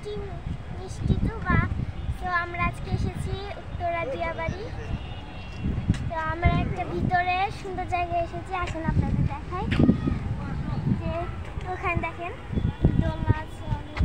মিষ্টি মিষ্টি বা তো আমরা আজকে এসেছি উত্তরা জিয়াবাড়ি। তো আমরা একটা ভিতরে সুন্দর জায়গায় এসেছি, আসুন আপনাদের দেখাই। যে ওখানে দেখেন দোলনা আছে অনেক।